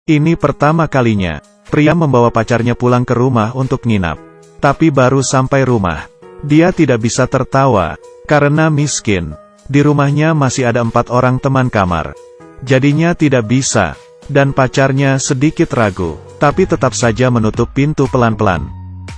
Ini pertama kalinya, pria membawa pacarnya pulang ke rumah untuk nginap. Tapi baru sampai rumah, dia tidak bisa tertawa, karena miskin. Di rumahnya masih ada 4 orang teman kamar. Jadinya tidak bisa, dan pacarnya sedikit ragu, tapi tetap saja menutup pintu pelan-pelan.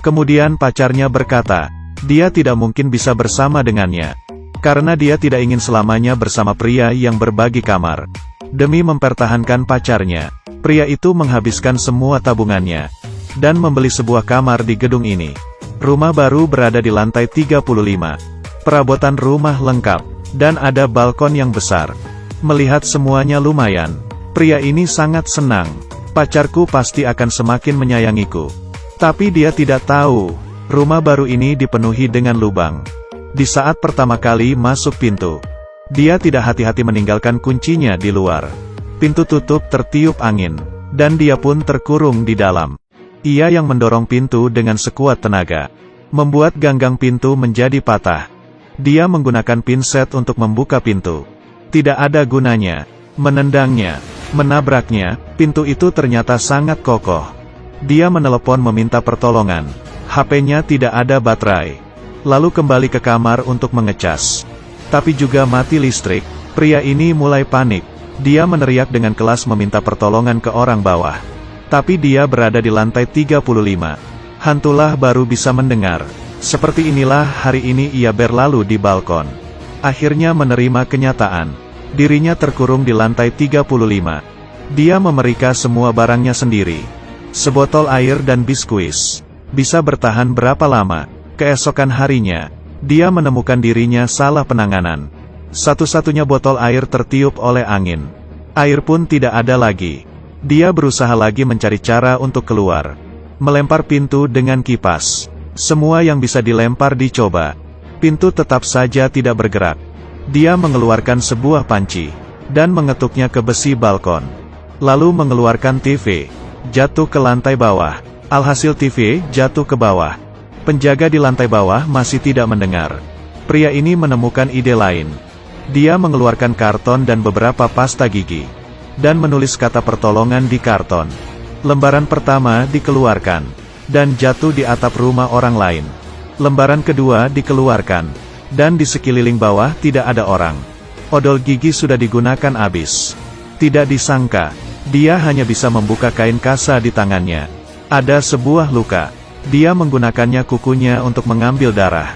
Kemudian pacarnya berkata, dia tidak mungkin bisa bersama dengannya, karena dia tidak ingin selamanya bersama pria yang berbagi kamar. Demi mempertahankan pacarnya, pria itu menghabiskan semua tabungannya, dan membeli sebuah kamar di gedung ini. Rumah baru berada di lantai 35. Perabotan rumah lengkap, dan ada balkon yang besar. Melihat semuanya lumayan, pria ini sangat senang. Pacarku pasti akan semakin menyayangiku. Tapi dia tidak tahu, rumah baru ini dipenuhi dengan lubang. Di saat pertama kali masuk pintu, dia tidak hati-hati meninggalkan kuncinya di luar. Pintu tutup tertiup angin, dan dia pun terkurung di dalam. Ia yang mendorong pintu dengan sekuat tenaga, membuat ganggang pintu menjadi patah. Dia menggunakan pinset untuk membuka pintu. Tidak ada gunanya, menendangnya, menabraknya, pintu itu ternyata sangat kokoh. Dia menelepon meminta pertolongan. HP-nya tidak ada baterai. Lalu kembali ke kamar untuk mengecas. Tapi juga mati listrik. Pria ini mulai panik. Dia meneriak dengan keras meminta pertolongan ke orang bawah. Tapi dia berada di lantai 35. Hantulah baru bisa mendengar. Seperti inilah hari ini ia berlalu di balkon. Akhirnya menerima kenyataan. Dirinya terkurung di lantai 35. Dia memeriksa semua barangnya sendiri. Sebotol air dan biskuit. Bisa bertahan berapa lama? Keesokan harinya, dia menemukan dirinya salah penanganan. Satu-satunya botol air tertiup oleh angin. Air pun tidak ada lagi. Dia berusaha lagi mencari cara untuk keluar. Melempar pintu dengan kipas. Semua yang bisa dilempar dicoba. Pintu tetap saja tidak bergerak. Dia mengeluarkan sebuah panci, dan mengetuknya ke besi balkon. Lalu mengeluarkan TV, jatuh ke lantai bawah. Alhasil TV jatuh ke bawah. Penjaga di lantai bawah masih tidak mendengar. Pria ini menemukan ide lain. Dia mengeluarkan karton dan beberapa pasta gigi, dan menulis kata pertolongan di karton. Lembaran pertama dikeluarkan, dan jatuh di atap rumah orang lain. Lembaran kedua dikeluarkan, dan di sekeliling bawah tidak ada orang. Odol gigi sudah digunakan habis. Tidak disangka, dia hanya bisa membuka kain kasa di tangannya. Ada sebuah luka. Dia menggunakannya kukunya untuk mengambil darah,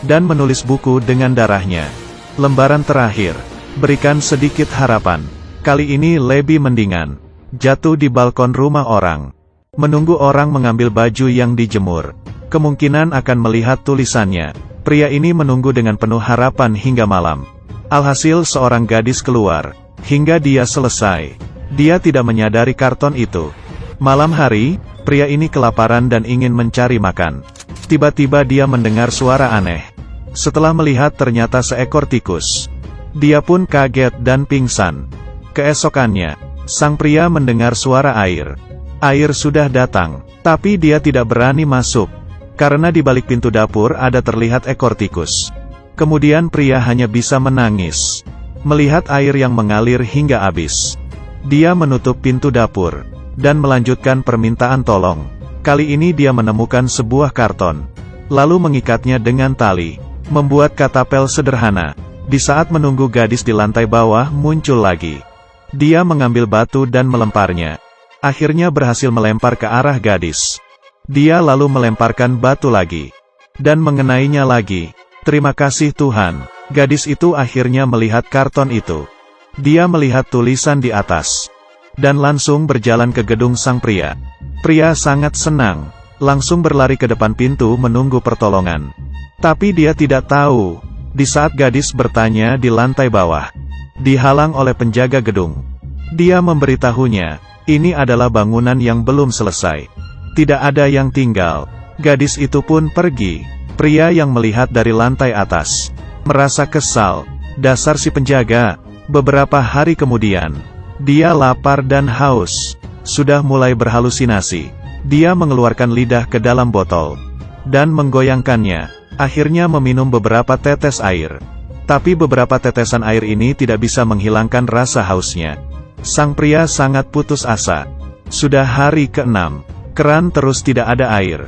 dan menulis buku dengan darahnya. Lembaran terakhir, berikan sedikit harapan. Kali ini lebih mendingan. Jatuh di balkon rumah orang. Menunggu orang mengambil baju yang dijemur. Kemungkinan akan melihat tulisannya. Pria ini menunggu dengan penuh harapan hingga malam. Alhasil seorang gadis keluar. Hingga dia selesai, dia tidak menyadari karton itu. Malam hari, pria ini kelaparan dan ingin mencari makan. Tiba-tiba dia mendengar suara aneh. Setelah melihat ternyata seekor tikus. Dia pun kaget dan pingsan. Keesokannya, sang pria mendengar suara air. Air sudah datang, tapi dia tidak berani masuk. Karena di balik pintu dapur ada terlihat ekor tikus. Kemudian pria hanya bisa menangis. Melihat air yang mengalir hingga habis. Dia menutup pintu dapur, dan melanjutkan permintaan tolong. Kali ini dia menemukan sebuah karton. Lalu mengikatnya dengan tali. Membuat katapel sederhana. Di saat menunggu gadis di lantai bawah muncul lagi. Dia mengambil batu dan melemparnya. Akhirnya berhasil melempar ke arah gadis. Dia lalu melemparkan batu lagi. Dan mengenainya lagi. Terima kasih Tuhan. Gadis itu akhirnya melihat karton itu. Dia melihat tulisan di atas. Dan langsung berjalan ke gedung sang pria. Pria sangat senang. Langsung berlari ke depan pintu menunggu pertolongan. Tapi dia tidak tahu. Di saat gadis bertanya di lantai bawah. Dihalang oleh penjaga gedung. Dia memberitahunya, ini adalah bangunan yang belum selesai. Tidak ada yang tinggal. Gadis itu pun pergi. Pria yang melihat dari lantai atas merasa kesal. Dasar si penjaga. Beberapa hari kemudian, dia lapar dan haus. Sudah mulai berhalusinasi. Dia mengeluarkan lidah ke dalam botol dan menggoyangkannya. Akhirnya meminum beberapa tetes air. Tapi beberapa tetesan air ini tidak bisa menghilangkan rasa hausnya. Sang pria sangat putus asa. Sudah hari ke-6. Keran terus tidak ada air.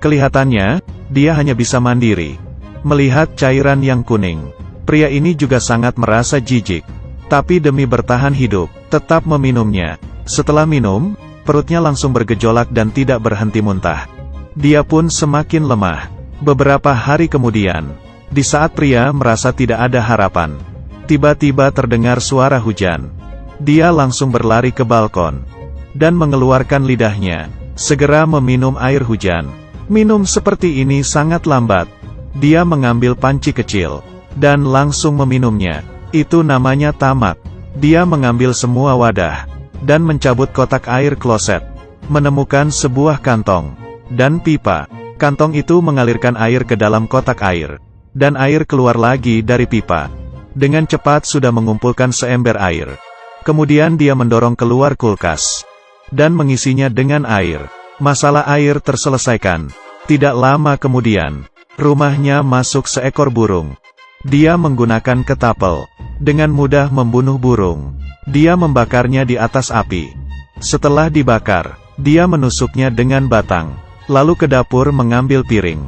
Kelihatannya, dia hanya bisa mandiri. Melihat cairan yang kuning, pria ini juga sangat merasa jijik. Tapi demi bertahan hidup, tetap meminumnya. Setelah minum, perutnya langsung bergejolak dan tidak berhenti muntah. Dia pun semakin lemah. Beberapa hari kemudian, di saat pria merasa tidak ada harapan, tiba-tiba terdengar suara hujan. Dia langsung berlari ke balkon dan mengeluarkan lidahnya, segera meminum air hujan. Minum seperti ini sangat lambat. Dia mengambil panci kecil dan langsung meminumnya. Itu namanya tamak. Dia mengambil semua wadah dan mencabut kotak air kloset, menemukan sebuah kantong dan pipa. Kantong itu mengalirkan air ke dalam kotak air, dan air keluar lagi dari pipa. Dengan cepat sudah mengumpulkan seember air. Kemudian dia mendorong keluar kulkas dan mengisinya dengan air. Masalah air terselesaikan. Tidak lama kemudian, rumahnya masuk seekor burung. Dia menggunakan ketapel, dengan mudah membunuh burung. Dia membakarnya di atas api. Setelah dibakar, dia menusuknya dengan batang, lalu ke dapur mengambil piring.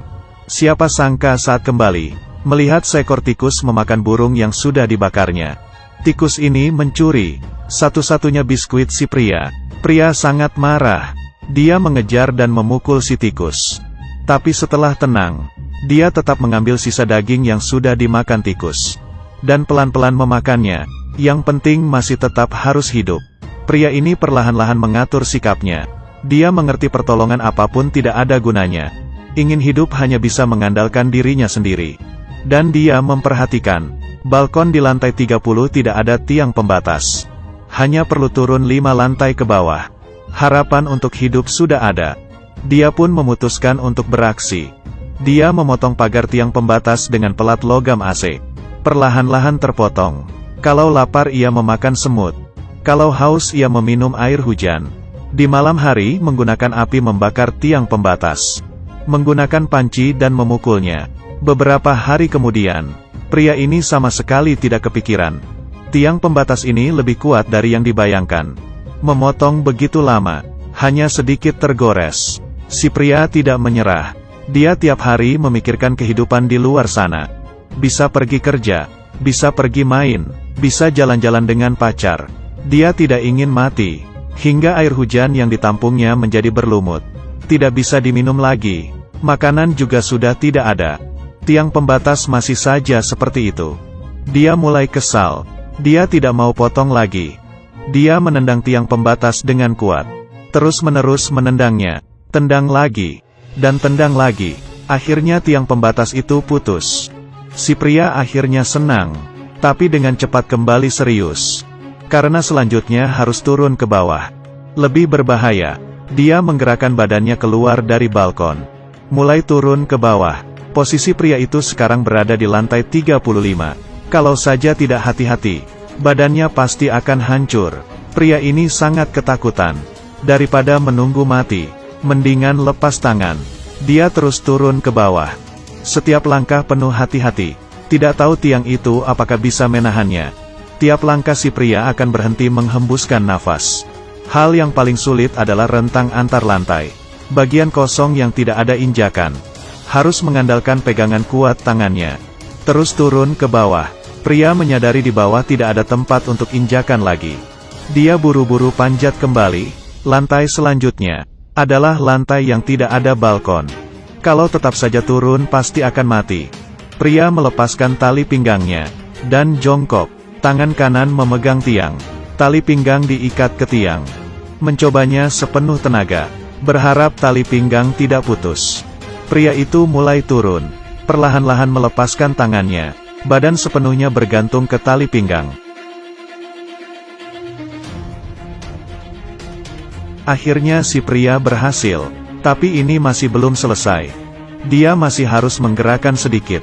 Siapa sangka saat kembali, melihat seekor tikus memakan burung yang sudah dibakarnya. Tikus ini mencuri satu-satunya biskuit si pria. Pria sangat marah. Dia mengejar dan memukul si tikus. Tapi setelah tenang, dia tetap mengambil sisa daging yang sudah dimakan tikus, dan pelan-pelan memakannya. Yang penting masih tetap harus hidup. Pria ini perlahan-lahan mengatur sikapnya. Dia mengerti pertolongan apapun tidak ada gunanya. Ingin hidup hanya bisa mengandalkan dirinya sendiri. Dan dia memperhatikan, balkon di lantai 30 tidak ada tiang pembatas. Hanya perlu turun 5 lantai ke bawah. Harapan untuk hidup sudah ada. Dia pun memutuskan untuk beraksi. Dia memotong pagar tiang pembatas dengan pelat logam AC. Perlahan-lahan terpotong. Kalau lapar ia memakan semut. Kalau haus ia meminum air hujan. Di malam hari menggunakan api membakar tiang pembatas. Menggunakan panci dan memukulnya. Beberapa hari kemudian, pria ini sama sekali tidak kepikiran. Tiang pembatas ini lebih kuat dari yang dibayangkan. Memotong begitu lama, hanya sedikit tergores. Si pria tidak menyerah. Dia tiap hari memikirkan kehidupan di luar sana. Bisa pergi kerja, bisa pergi main, bisa jalan-jalan dengan pacar. Dia tidak ingin mati. Hingga air hujan yang ditampungnya menjadi berlumut. Tidak bisa diminum lagi. Makanan juga sudah tidak ada. Tiang pembatas masih saja seperti itu. Dia mulai kesal. Dia tidak mau potong lagi. Dia menendang tiang pembatas dengan kuat. Terus-menerus menendangnya. Tendang lagi. Dan tendang lagi. Akhirnya tiang pembatas itu putus. Si pria akhirnya senang. Tapi dengan cepat kembali serius. Karena selanjutnya harus turun ke bawah. Lebih berbahaya. Dia menggerakkan badannya keluar dari balkon. Mulai turun ke bawah. Posisi pria itu sekarang berada di lantai 35. Kalau saja tidak hati-hati, badannya pasti akan hancur. Pria ini sangat ketakutan. Daripada menunggu mati, mendingan lepas tangan. Dia terus turun ke bawah. Setiap langkah penuh hati-hati. Tidak tahu tiang itu apakah bisa menahannya. Tiap langkah si pria akan berhenti menghembuskan nafas. Hal yang paling sulit adalah rentang antar lantai. Bagian kosong yang tidak ada injakan. Harus mengandalkan pegangan kuat tangannya. Terus turun ke bawah. Pria menyadari di bawah tidak ada tempat untuk injakan lagi. Dia buru-buru panjat kembali. Lantai selanjutnya adalah lantai yang tidak ada balkon. Kalau tetap saja turun pasti akan mati. Pria melepaskan tali pinggangnya dan jongkok. Tangan kanan memegang tiang. Tali pinggang diikat ke tiang. Mencobanya sepenuh tenaga. Berharap tali pinggang tidak putus. Pria itu mulai turun. Perlahan-lahan melepaskan tangannya. Badan sepenuhnya bergantung ke tali pinggang. Akhirnya si pria berhasil. Tapi ini masih belum selesai. Dia masih harus menggerakkan sedikit.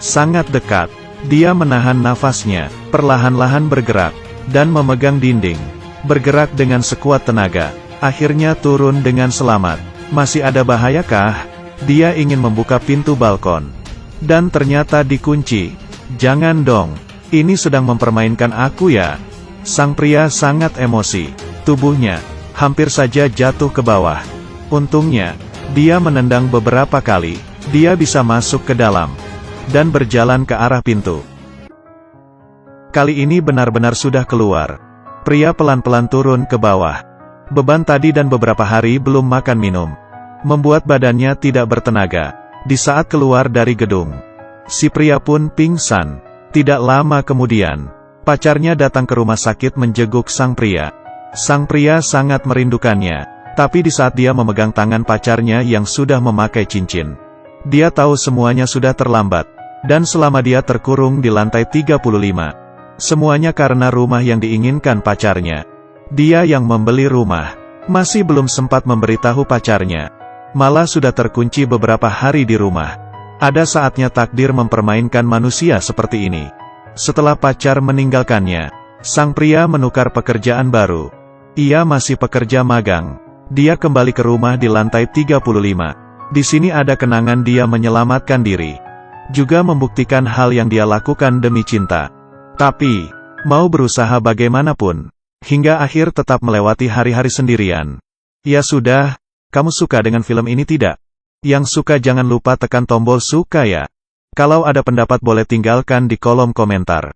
Sangat dekat. Dia menahan nafasnya. Perlahan-lahan bergerak. Dan memegang dinding. Bergerak dengan sekuat tenaga. Akhirnya turun dengan selamat. Masih ada bahayakah? Dia ingin membuka pintu balkon. Dan ternyata dikunci. Jangan dong. Ini sedang mempermainkan aku ya. Sang pria sangat emosi. Tubuhnya hampir saja jatuh ke bawah. Untungnya, dia menendang beberapa kali. Dia bisa masuk ke dalam dan berjalan ke arah pintu. Kali ini benar-benar sudah keluar. Pria pelan-pelan turun ke bawah. Beban tadi dan beberapa hari belum makan minum membuat badannya tidak bertenaga. Di saat keluar dari gedung, si pria pun pingsan. Tidak lama kemudian, pacarnya datang ke rumah sakit menjenguk sang pria. Sang pria sangat merindukannya, tapi di saat dia memegang tangan pacarnya yang sudah memakai cincin, dia tahu semuanya sudah terlambat, dan selama dia terkurung di lantai 35, semuanya karena rumah yang diinginkan pacarnya. Dia yang membeli rumah, masih belum sempat memberitahu pacarnya, malah sudah terkunci beberapa hari di rumah. Ada saatnya takdir mempermainkan manusia seperti ini. Setelah pacar meninggalkannya, sang pria menukar pekerjaan baru. Ia masih pekerja magang. Dia kembali ke rumah di lantai 35. Di sini ada kenangan dia menyelamatkan diri, juga membuktikan hal yang dia lakukan demi cinta. Tapi, mau berusaha bagaimanapun, hingga akhir tetap melewati hari-hari sendirian. Ya sudah, kamu suka dengan film ini tidak? Yang suka jangan lupa tekan tombol suka ya. Kalau ada pendapat boleh tinggalkan di kolom komentar.